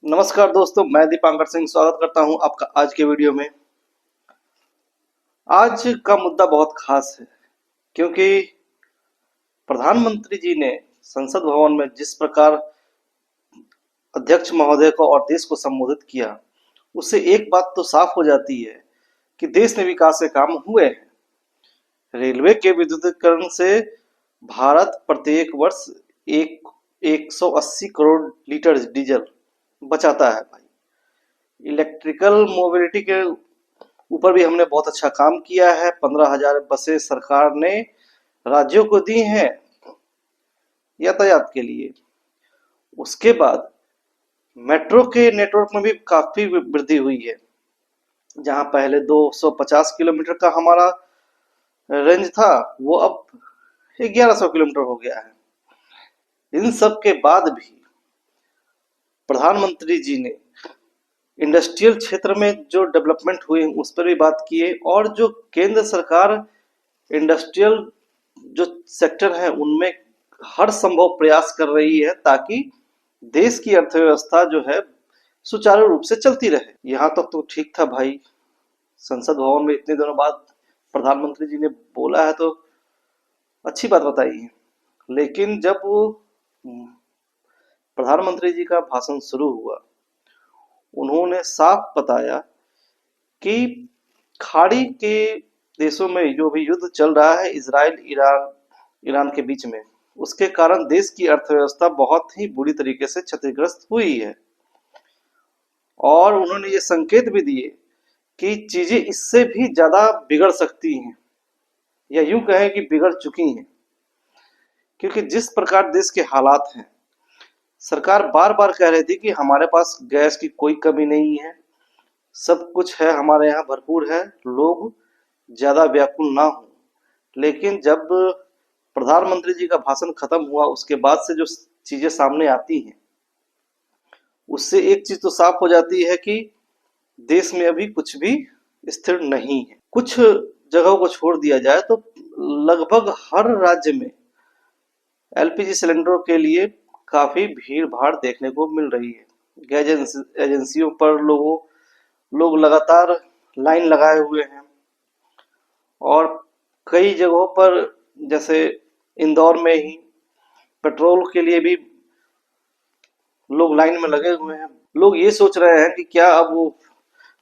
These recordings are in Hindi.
नमस्कार दोस्तों, मैं दीपांकर सिंह स्वागत करता हूं आपका आज के वीडियो में। आज का मुद्दा बहुत खास है क्योंकि प्रधानमंत्री जी ने संसद भवन में जिस प्रकार अध्यक्ष महोदय को और देश को संबोधित किया, उससे एक बात तो साफ हो जाती है कि देश में विकास के काम हुए हैं। रेलवे के विद्युतीकरण से भारत प्रत्येक वर्ष एक 180 करोड़ लीटर डीजल बचाता है भाई। इलेक्ट्रिकल मोबिलिटी के ऊपर भी हमने बहुत अच्छा काम किया है। 15,000 बसें सरकार ने राज्यों को दी हैं यातायात के लिए। उसके बाद मेट्रो के नेटवर्क में भी काफी वृद्धि हुई है। जहां पहले 250 किलोमीटर का हमारा रेंज था, वो अब 1100 किलोमीटर हो गया है। इन सब के बाद भी प्रधानमंत्री जी ने इंडस्ट्रियल क्षेत्र में जो डेवलपमेंट हुए उस पर भी बात किए, और जो केंद्र सरकार इंडस्ट्रियल जो सेक्टर है उनमें हर संभव प्रयास कर रही है ताकि देश की अर्थव्यवस्था जो है सुचारू रूप से चलती रहे। यहाँ तक तो ठीक था भाई। संसद भवन में इतने दिनों बाद प्रधानमंत्री जी ने बोला है तो अच्छी बात बताई है। लेकिन जब वो प्रधानमंत्री जी का भाषण शुरू हुआ, उन्होंने साफ बताया कि खाड़ी के देशों में जो भी युद्ध चल रहा है इजराइल ईरान के बीच में, उसके कारण देश की अर्थव्यवस्था बहुत ही बुरी तरीके से क्षतिग्रस्त हुई है। और उन्होंने ये संकेत भी दिए कि चीजें इससे भी ज्यादा बिगड़ सकती हैं, या यूं कहें कि बिगड़ चुकी हैं। क्योंकि जिस प्रकार देश के हालात हैं, सरकार बार बार कह रही थी कि हमारे पास गैस की कोई कमी नहीं है, सब कुछ है हमारे यहाँ भरपूर है, लोग ज्यादा व्याकुल ना हो। लेकिन जब प्रधानमंत्री जी का भाषण खत्म हुआ, उसके बाद से जो चीजें सामने आती हैं, उससे एक चीज तो साफ हो जाती है कि देश में अभी कुछ भी स्थिर नहीं है। कुछ जगहों को छोड़ दिया जाए तो लगभग हर राज्य में एलपीजी सिलेंडरों के लिए काफी भीड़ भाड़ देखने को मिल रही है। गैस एजेंसियों पर लोग लगातार लाइन लगाए हुए हैं, और कई जगहों पर जैसे इंदौर में ही पेट्रोल के लिए भी लोग लाइन में लगे हुए हैं। लोग ये सोच रहे हैं कि क्या अब वो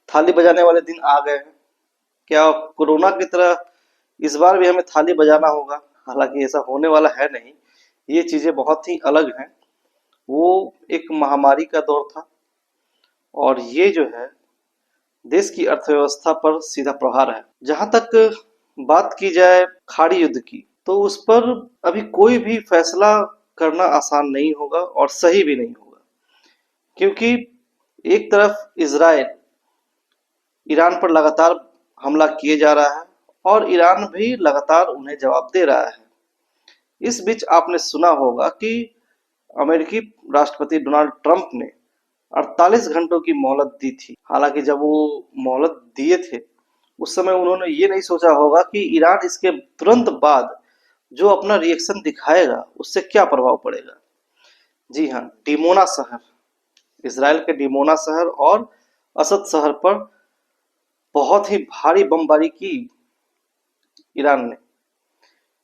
थाली बजाने वाले दिन आ गए हैं, क्या कोरोना की तरह इस बार भी हमें थाली बजाना होगा। हालांकि ऐसा होने वाला है नहीं, ये चीजें बहुत ही अलग हैं। वो एक महामारी का दौर था, और ये जो है देश की अर्थव्यवस्था पर सीधा प्रहार है। जहां तक बात की जाए खाड़ी युद्ध की, तो उस पर अभी कोई भी फैसला करना आसान नहीं होगा और सही भी नहीं होगा। क्योंकि एक तरफ इजराइल ईरान पर लगातार हमला किए जा रहा है, और ईरान भी लगातार उन्हें जवाब दे रहा है। इस बीच आपने सुना होगा कि अमेरिकी राष्ट्रपति डोनाल्ड ट्रंप ने 48 घंटों की मोहलत दी थी। हालांकि जब वो मोहलत दिए थे, उस समय उन्होंने ये नहीं सोचा होगा कि ईरान इसके तुरंत बाद जो अपना रिएक्शन दिखाएगा उससे क्या प्रभाव पड़ेगा। जी हाँ, डिमोना शहर, इसराइल के डिमोना शहर और असद शहर पर बहुत ही भारी बमबारी की ईरान ने।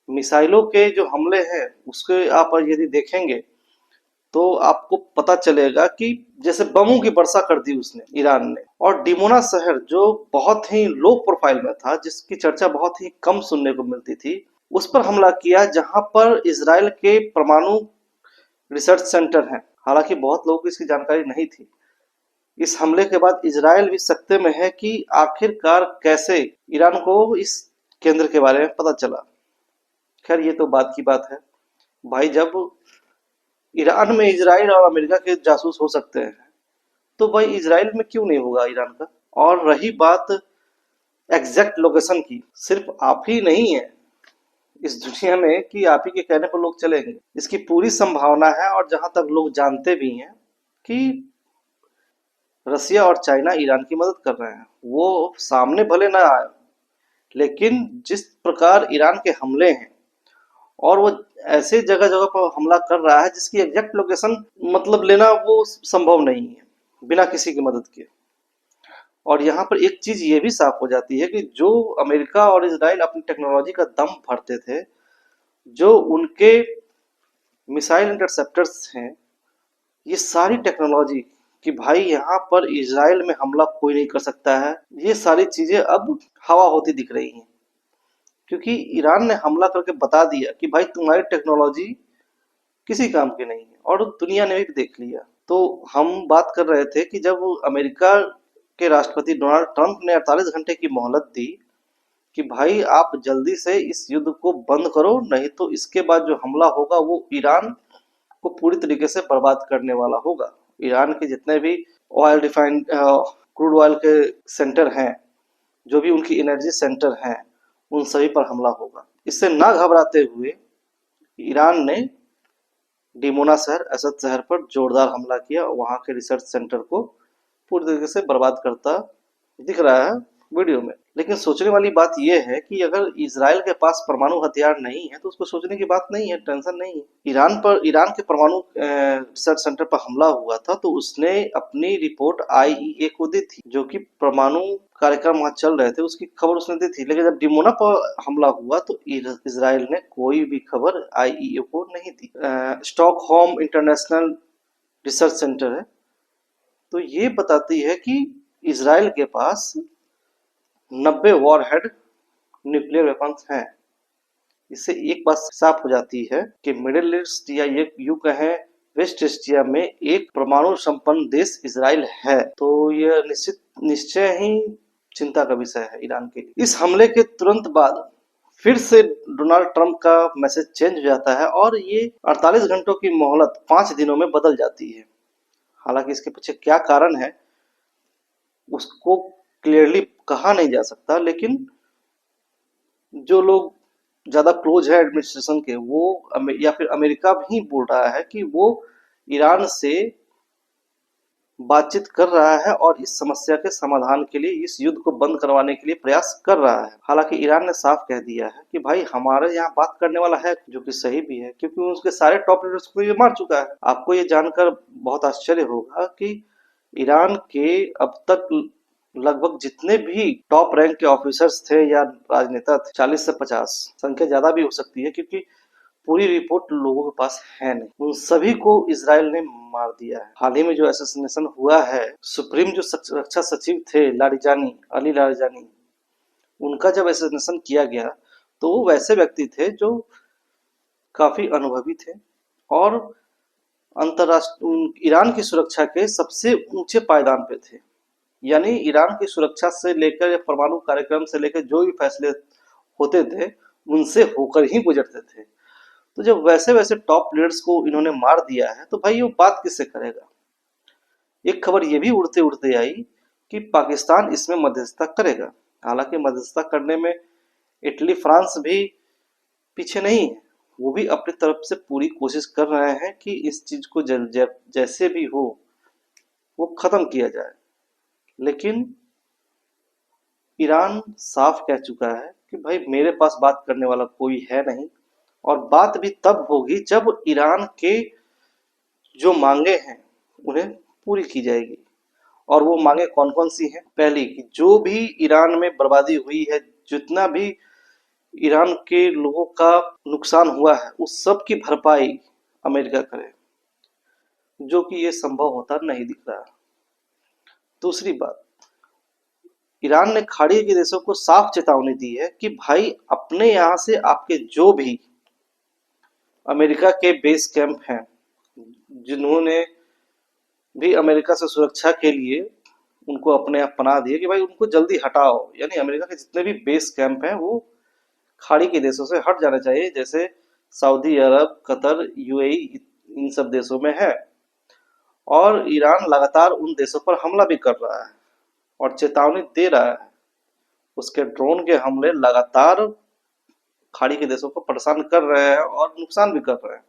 मिसाइलों के जो हमले हैं उसके आप यदि देखेंगे तो आपको पता चलेगा कि जैसे बमों की वर्षा कर दी उसने, ईरान ने। और डिमोना शहर जो बहुत ही लो प्रोफाइल में था, जिसकी चर्चा बहुत ही कम सुनने को मिलती थी, उस पर हमला किया जहां पर इजराइल के परमाणु रिसर्च सेंटर है। हालांकि बहुत लोगों को इसकी जानकारी नहीं थी। इस हमले के बाद इजराइल भी सकते में है कि आखिरकार कैसे ईरान को इस केंद्र के बारे में पता चला। खैर, ये तो बात की बात है भाई। जब ईरान में इजराइल और अमेरिका के जासूस हो सकते हैं, तो भाई इजराइल में क्यों नहीं होगा ईरान का। और रही बात एग्जैक्ट लोकेशन की, सिर्फ आप ही नहीं है इस दुनिया में कि आप ही के कहने पर लोग चलेंगे। इसकी पूरी संभावना है, और जहां तक लोग जानते भी हैं कि रसिया और चाइना ईरान की मदद कर रहे हैं। वो सामने भले ना आए, लेकिन जिस प्रकार ईरान के हमले हैं, और वो ऐसे जगह जगह पर हमला कर रहा है जिसकी एग्जैक्ट लोकेशन मतलब लेना वो संभव नहीं है। बिना किसी की मदद के। और यहाँ पर एक चीज ये भी साफ हो जाती है कि जो अमेरिका और इजराइल अपनी टेक्नोलॉजी का दम भरते थे, जो उनके मिसाइल इंटरसेप्टर्स हैं, ये सारी टेक्नोलॉजी कि भाई यहाँ पर इजराइल में हमला कोई नहीं कर सकता है, ये सारी चीजें अब हवा होती दिख रही हैं। क्योंकि ईरान ने हमला करके बता दिया कि भाई तुम्हारी टेक्नोलॉजी किसी काम की नहीं है, और दुनिया ने भी देख लिया। तो हम बात कर रहे थे कि जब अमेरिका के राष्ट्रपति डोनाल्ड ट्रंप ने 48 घंटे की मोहलत दी कि भाई आप जल्दी से इस युद्ध को बंद करो, नहीं तो इसके बाद जो हमला होगा वो ईरान को पूरी तरीके से बर्बाद करने वाला होगा। ईरान के जितने भी ऑयल रिफाइंड क्रूड ऑयल के सेंटर हैं, जो भी उनकी एनर्जी सेंटर हैं, उन सभी पर हमला होगा। इससे ना घबराते हुए ईरान ने डिमोना शहर, असद शहर पर जोरदार हमला किया, वहां के रिसर्च सेंटर को पूरी तरीके से बर्बाद करता दिख रहा है वीडियो में। लेकिन सोचने वाली बात यह है कि अगर इजराइल के पास परमाणु हथियार नहीं है तो उसको सोचने की बात नहीं है, टेंशन नहीं है। ईरान के परमाणु रिसर्च सेंटर पर हमला हुआ था तो उसने अपनी रिपोर्ट आईईए को दी थी, जो कि परमाणु कार्यक्रम वहां चल रहे थे उसकी खबर उसने दी थी। लेकिन जब डिमोना पर हमला हुआ तो इजराइल ने कोई भी खबर आईईए को नहीं दी। स्टॉकहोम इंटरनेशनल रिसर्च सेंटर है, तो ये बताती है कि इजराइल के पास 90 वॉरहेड न्यूक्लियर वेपन्स हैं। इससे एक बात साफ हो जाती है कि मिडिल ईस्ट या ये यूं कहें वेस्ट एशिया में एक परमाणु संपन्न देश इजराइल है। तो यह निश्चय ही चिंता का विषय है ईरान के लिए। इस हमले के तुरंत बाद फिर से डोनाल्ड ट्रंप का मैसेज चेंज हो जाता है और ये 48 घंटों की मोहलत 5 दिनों में बदल जाती है। हालांकि इसके पीछे क्या कारण है उसको क्लियरली कहा नहीं जा सकता, लेकिन जो लोग ज्यादा क्लोज है एडमिनिस्ट्रेशन के, वो या फिर अमेरिका भी बोल रहा है कि वो ईरान से बातचीत कर रहा है और इस समस्या के समाधान के लिए, इस युद्ध को बंद करवाने के लिए प्रयास कर रहा है। हालांकि ईरान ने साफ कह दिया है कि भाई हमारे यहाँ बात करने वाला है, जो कि सही भी है क्योंकि उसके सारे टॉप लीडर्स को ये मार चुका है। आपको ये जानकर बहुत आश्चर्य होगा कि ईरान के अब तक लगभग जितने भी टॉप रैंक के ऑफिसर्स थे या राजनेता थे, 40 से 50, संख्या ज्यादा भी हो सकती है क्योंकि पूरी रिपोर्ट लोगों के पास है नहीं, उन सभी को इजराइल ने मार दिया है। हाल ही में जो असैसिनेशन हुआ है, सुप्रीम जो रक्षा सचिव थे लारिजानी, अली लारिजानी, उनका जब असैसिनेशन किया गया तो वो वैसे व्यक्ति थे जो काफी अनुभवी थे और अंतरराष्ट्रीय ईरान की सुरक्षा के सबसे ऊंचे पायदान पे थे। यानी ईरान की सुरक्षा से लेकर या परमाणु कार्यक्रम से लेकर जो भी फैसले होते थे उनसे होकर ही गुजरते थे। तो जब वैसे वैसे टॉप लीडर्स को इन्होंने मार दिया है तो भाई वो बात किससे करेगा। एक खबर ये भी उड़ते उड़ते आई कि पाकिस्तान इसमें मध्यस्थता करेगा। हालांकि मध्यस्थता करने में इटली, फ्रांस भी पीछे नहीं है, वो भी अपनी तरफ से पूरी कोशिश कर रहे हैं कि इस चीज को जैसे भी हो वो खत्म किया जाए। लेकिन ईरान साफ कह चुका है कि भाई मेरे पास बात करने वाला कोई है नहीं, और बात भी तब होगी जब ईरान के जो मांगे हैं उन्हें पूरी की जाएगी। और वो मांगे कौन कौन सी हैं? पहली कि जो भी ईरान में बर्बादी हुई है, जितना भी ईरान के लोगों का नुकसान हुआ है, उस सब की भरपाई अमेरिका करे, जो कि ये संभव होता नहीं दिख रहा। दूसरी बात, ईरान ने खाड़ी के देशों को साफ चेतावनी दी है कि भाई अपने यहां से आपके जो भी अमेरिका के बेस कैंप हैं, जिन्होंने भी अमेरिका से सुरक्षा के लिए उनको अपने आप पनाह दिए, कि भाई उनको जल्दी हटाओ। यानी अमेरिका के जितने भी बेस कैंप हैं वो खाड़ी के देशों से हट जाने चाहिए, जैसे सऊदी अरब, कतर, यूएई, इन सब देशों में है। और ईरान लगातार उन देशों पर हमला भी कर रहा है और चेतावनी दे रहा है। उसके ड्रोन के हमले लगातार खाड़ी के देशों को परेशान कर रहे हैं और नुकसान भी कर रहे हैं।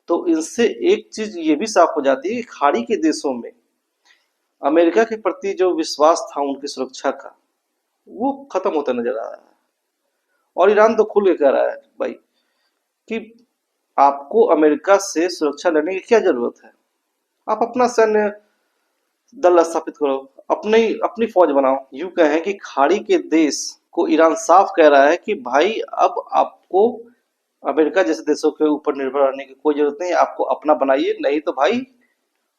तो इनसे एक चीज ये भी साफ हो जाती है कि खाड़ी के देशों में अमेरिका के प्रति जो विश्वास था उनकी सुरक्षा का, वो खत्म होता नजर आ रहा है। और ईरान तो खुल के कह रहा है भाई कि आपको अमेरिका से सुरक्षा लेने की क्या जरूरत है, आप अपना सैन्य दल स्थापित करो, अपनी अपनी फौज बनाओ। यूं कहें कि खाड़ी के देश को ईरान साफ कह रहा है कि भाई अब आपको अमेरिका जैसे देशों के ऊपर निर्भर रहने की कोई जरूरत नहीं, आपको अपना बनाइए, नहीं तो भाई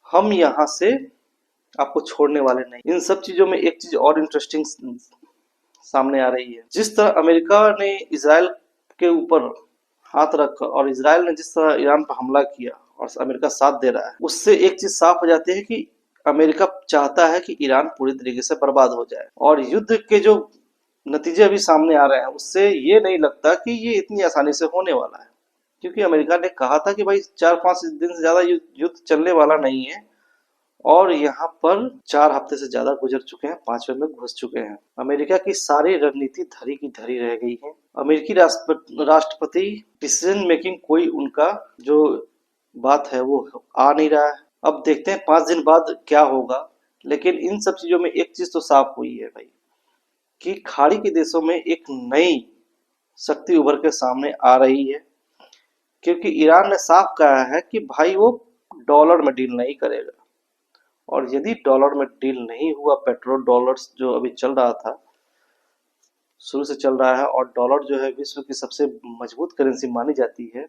हम यहाँ से आपको छोड़ने वाले नहीं। इन सब चीजों में एक चीज और इंटरेस्टिंग सामने आ रही है। जिस तरह अमेरिका ने इसराइल के ऊपर हाथ रखकर और इसराइल ने जिस तरह ईरान पर हमला किया और अमेरिका साथ दे रहा है, उससे एक चीज साफ हो जाती है कि अमेरिका चाहता है कि ईरान पूरी तरीके से बर्बाद हो जाए। और युद्ध के जो नतीजे अभी सामने आ रहे हैं उससे ये नहीं लगता कि ये इतनी आसानी से होने वाला है, क्योंकि अमेरिका ने कहा था कि भाई 4-5 दिन से ज्यादा युद्ध चलने वाला नहीं है, और यहाँ पर 4 हफ्ते से ज्यादा गुजर चुके हैं, 5वें में घुस चुके हैं। अमेरिका की सारी रणनीति धरी की धरी रह गई है। अमेरिकी राष्ट्रपति डिसीजन मेकिंग कोई उनका जो बात है वो आ नहीं रहा है। अब देखते हैं 5 दिन बाद क्या होगा। लेकिन इन सब चीजों में एक चीज तो साफ हुई है भाई, कि खाड़ी के देशों में एक नई शक्ति उभर के सामने आ रही है, क्योंकि ईरान ने साफ कहा है कि भाई वो डॉलर में डील नहीं करेगा। और यदि डॉलर में डील नहीं हुआ, पेट्रोल डॉलर्स जो अभी चल रहा था, शुरू से चल रहा है, और डॉलर जो है विश्व की सबसे मजबूत करेंसी मानी जाती है,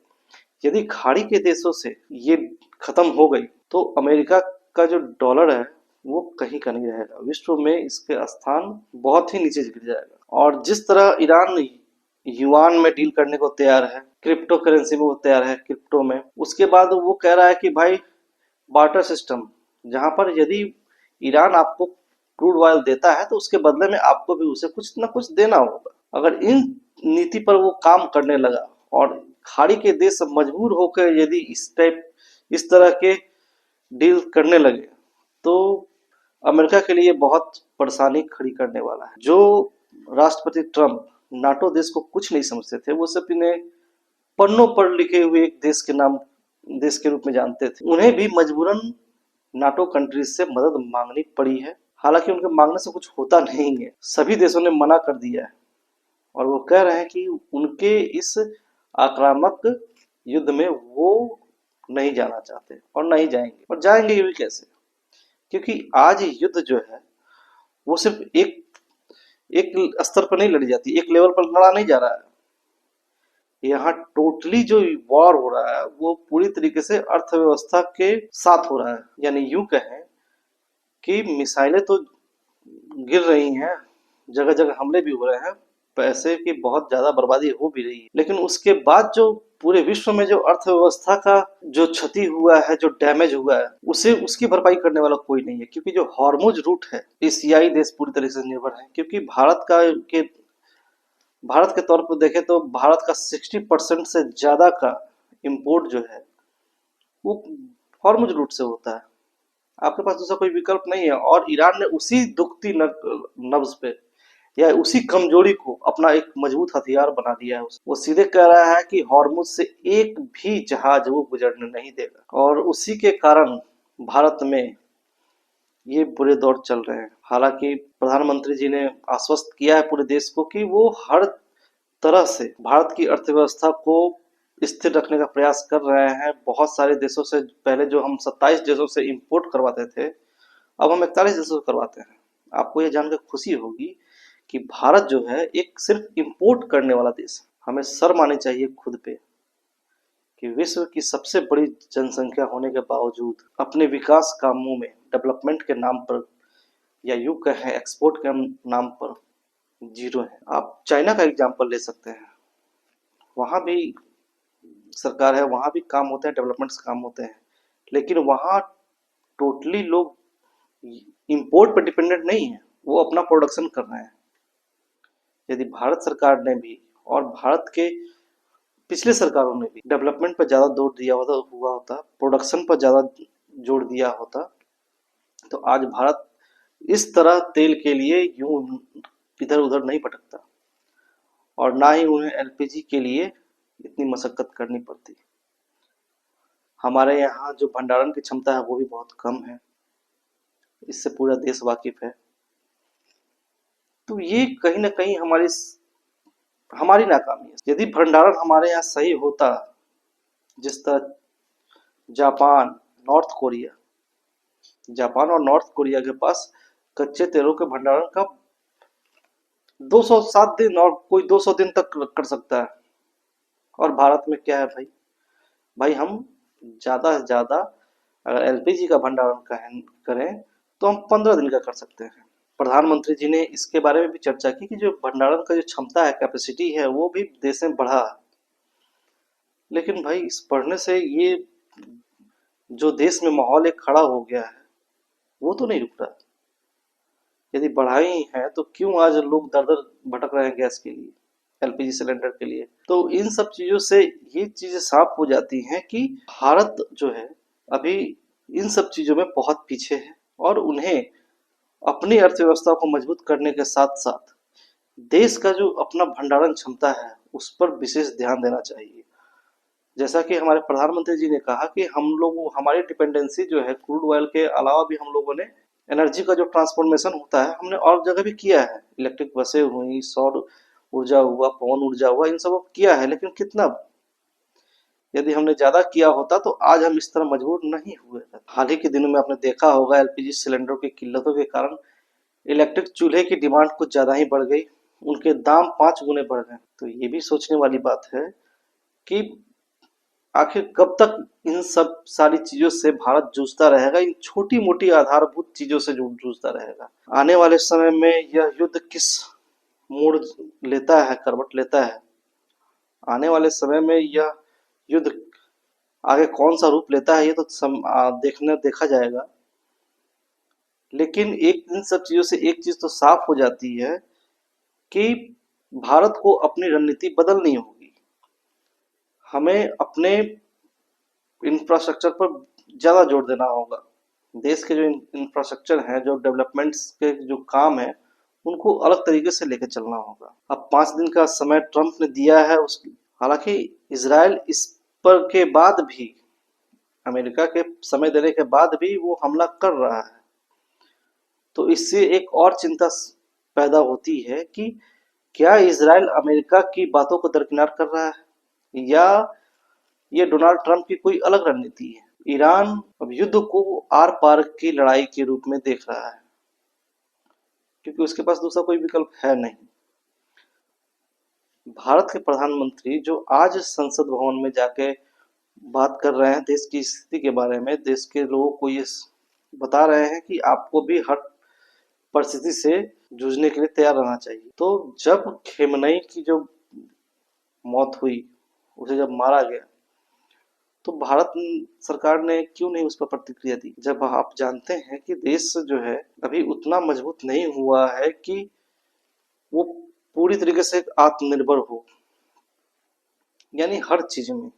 यदि खाड़ी के देशों से ये खत्म हो गई तो अमेरिका का जो डॉलर है वो कहीं का नहीं रहेगा। विश्व में इसके स्थान बहुत ही नीचे गिर जाएगा। और जिस तरह ईरान युआन में डील करने को तैयार है, क्रिप्टो करेंसी में वो तैयार है, क्रिप्टो में, उसके बाद वो कह रहा है कि भाई बार्टर सिस्टम, जहां पर यदि ईरान आपको क्रूड ऑयल देता है तो उसके बदले में आपको भी उसे कुछ ना कुछ देना होगा। अगर इन नीति पर वो काम करने लगा और खाड़ी के देश मजबूर होकर यदि इस तरह के डील करने लगे तो अमेरिका के लिए बहुत परेशानी खड़ी करने वाला है। जो राष्ट्रपति ट्रंप नाटो देश को कुछ नहीं समझते थे, वो सिर्फ इन्हें पन्नों पर लिखे हुए एक देश के रूप में जानते थे, उन्हें भी मजबूरन नाटो कंट्रीज से मदद मांगनी पड़ी है। हालांकि उनके मांगने से कुछ होता नहीं है, सभी देशों ने मना कर दिया है और वो कह रहे हैं कि उनके इस आक्रामक युद्ध में वो नहीं जाना चाहते और नहीं जाएंगे। और जाएंगे भी कैसे, क्योंकि आज युद्ध जो है वो सिर्फ एक एक स्तर पर नहीं लड़ी जाती, एक लेवल पर लड़ा नहीं जा रहा है। यहाँ टोटली जो वॉर हो रहा है वो पूरी तरीके से अर्थव्यवस्था के साथ हो रहा है। यानी यूं कहें कि मिसाइलें तो गिर रही हैं, जगह जगह हमले भी हो रहे हैं, पैसे की बहुत ज्यादा बर्बादी हो भी रही है, लेकिन उसके बाद जो पूरे विश्व में जो अर्थव्यवस्था का जो क्षति हुआ है, जो डैमेज हुआ है, उसे उसकी भरपाई करने वाला कोई नहीं है। क्योंकि जो हॉर्मुज रूट है, एशियाई देश पूरी तरह से निर्भर है, क्योंकि भारत के तौर पर देखें तो भारत का 60% से ज्यादा का इंपोर्ट जो है वो हॉर्मुज रूट से होता है। आपके पास दूसरा कोई विकल्प नहीं है। और ईरान ने उसी दुखती नब्ज पे या उसी कमजोरी को अपना एक मजबूत हथियार बना दिया है। वो सीधे कह रहा है कि हॉर्मुज से एक भी जहाज वो गुजरने नहीं देगा, और उसी के कारण भारत में ये बुरे दौर चल रहे हैं। हालांकि प्रधानमंत्री जी ने आश्वस्त किया है पूरे देश को कि वो हर तरह से भारत की अर्थव्यवस्था को स्थिर रखने का प्रयास कर रहे हैं। बहुत सारे देशों से, पहले जो हम 27 देशों से इंपोर्ट करवाते थे, अब हम 41 देशों से करवाते हैं। आपको यह जानकर खुशी होगी कि भारत जो है एक सिर्फ इंपोर्ट करने वाला देश है। हमें शर्म आनी चाहिए खुद पे कि विश्व की सबसे बड़ी जनसंख्या होने के बावजूद अपने विकास कामों में डेवलपमेंट के नाम पर या यूं कहें एक्सपोर्ट के नाम पर जीरो है। आप चाइना का एग्जांपल ले सकते हैं, वहां भी सरकार है, वहां भी काम होते हैं, डेवलपमेंट्स काम होते हैं, लेकिन वहां टोटली लोग इंपोर्ट पर डिपेंडेंट नहीं है, वो अपना प्रोडक्शन कर रहे हैं। यदि भारत सरकार ने भी और भारत के पिछले सरकारों ने भी डेवलपमेंट पर ज्यादा जोर दिया हुआ होता, प्रोडक्शन पर ज्यादा जोर दिया होता, तो आज भारत इस तरह तेल के लिए यूं इधर उधर नहीं भटकता, और ना ही उन्हें एलपीजी के लिए इतनी मशक्कत करनी पड़ती। हमारे यहाँ जो भंडारण की क्षमता है वो भी बहुत कम है, इससे पूरा देश वाकिफ है। तो ये कहीं ना कहीं हमारी नाकामी है। यदि भंडारण हमारे यहाँ सही होता, जिस तरह जापान, नॉर्थ कोरिया जापान और नॉर्थ कोरिया के पास कच्चे तेलों के भंडारण का 207 दिन और कोई 200 दिन तक कर सकता है। और भारत में क्या है भाई, हम ज्यादा से ज्यादा अगर एलपीजी का भंडारण करें तो हम 15 दिन का कर सकते हैं। प्रधानमंत्री जी ने इसके बारे में भी चर्चा की कि जो भंडारण का जो क्षमता है, कैपेसिटी है, वो भी देश में बढ़ा है। लेकिन भाई इस बढ़ने से ये जो देश में माहौल एक खड़ा हो गया है वो तो नहीं रुक रहा। यदि बढ़ाई ही है तो क्यों आज लोग दर दर भटक रहे हैं गैस के लिए, एलपीजी सिलेंडर के लिए। तो इन सब चीजों से ये चीजें साफ हो जाती हैं कि भारत जो है अभी इन सब चीजों में बहुत पीछे है और उन्हें अपनी अर्थव्यवस्था को मजबूत करने के साथ साथ देश का जो अपना भंडारण क्षमता है उस पर विशेष ध्यान देना चाहिए। जैसा कि हमारे प्रधानमंत्री जी ने कहा कि हम लोग हमारी डिपेंडेंसी जो है क्रूड ऑयल के अलावा भी हम लोगों ने एनर्जी का जो ट्रांसफॉर्मेशन होता है हमने और जगह भी किया है। इलेक्ट्रिक बसें हुई, सौर ऊर्जा हुआ, पवन ऊर्जा हुआ, इन सब किया है, लेकिन कितना। यदि हमने ज्यादा किया होता तो आज हम इस तरह मजबूर नहीं हुए। हाल ही के दिनों में आपने देखा होगा एलपीजी सिलेंडर की किल्लतों के कारण इलेक्ट्रिक चूल्हे की डिमांड कुछ ज्यादा ही बढ़ गई, उनके दाम 5 गुने बढ़ गए। तो ये भी सोचने वाली बात है कि आखिर कब तक इन सब सारी चीजों से भारत जूझता रहेगा, इन छोटी मोटी आधारभूत चीजों से जूझता रहेगा। आने वाले समय में यह युद्ध किस मोड़ लेता है, करवट लेता है, आने वाले समय में यह युद्ध आगे कौन सा रूप लेता है ये तो देखा जाएगा। लेकिन एक इन सब चीजों से एक चीज तो साफ हो जाती है कि भारत को अपनी रणनीति बदलनी होगी। हमें अपने इंफ्रास्ट्रक्चर पर ज्यादा जोर देना होगा। देश के जो इंफ्रास्ट्रक्चर हैं, जो डेवलपमेंट्स के जो काम है, उनको अलग तरीके से लेकर चलना होगा। अब 5 दिन का समय ट्रंप ने दिया है उसकी, हालांकि इसराइल इस पर के बाद भी, अमेरिका के समय देने के बाद भी वो हमला कर रहा है। तो इससे एक और चिंता पैदा होती है कि क्या इसराइल अमेरिका की बातों को दरकिनार कर रहा है या ये डोनाल्ड ट्रंप की कोई अलग रणनीति है। ईरान अब युद्ध को आर पार की लड़ाई के रूप में देख रहा है क्योंकि उसके पास दूसरा कोई विकल्प है नहीं। भारत के प्रधानमंत्री जो आज संसद भवन में जाके बात कर रहे हैं देश की स्थिति के बारे में, देश के लोगों को ये बता रहे हैं कि आपको भी हर परिस्थिति से जूझने के लिए तैयार रहना चाहिए। तो जब खेमनई की जो मौत हुई, उसे जब मारा गया, तो भारत सरकार ने क्यों नहीं उस पर प्रतिक्रिया दी, जब आप जानते हैं कि देश जो है अभी उतना मजबूत नहीं हुआ है कि वो पूरी तरीके से आत्मनिर्भर हो, यानी हर चीज में।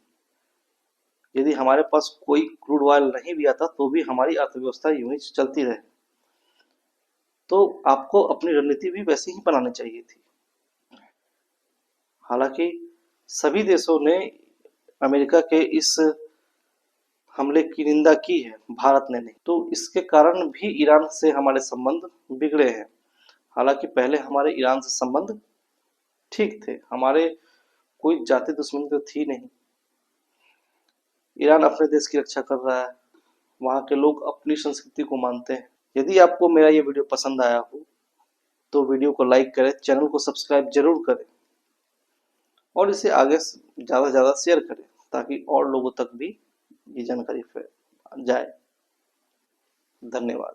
यदि हमारे पास कोई क्रूड ऑयल नहीं भी आता तो भी हमारी अर्थव्यवस्था यूं ही चलती रहे। तो आपको अपनी रणनीति भी वैसी ही बनानी चाहिए थी। हालांकि सभी देशों ने अमेरिका के इस हमले की निंदा की है, भारत ने नहीं। तो इसके कारण भी ईरान से हमारे संबंध बिगड़े हैं। हालांकि पहले हमारे ईरान से संबंध ठीक थे, हमारे कोई जाति दुश्मनी तो थी नहीं। ईरान अपने देश की रक्षा कर रहा है, वहाँ के लोग अपनी संस्कृति को मानते हैं। यदि आपको मेरा ये वीडियो पसंद आया हो तो वीडियो को लाइक करें, चैनल को सब्सक्राइब जरूर करें और इसे आगे ज़्यादा से ज़्यादा शेयर करें ताकि और लोगों तक भी ये जानकारी जाए। धन्यवाद।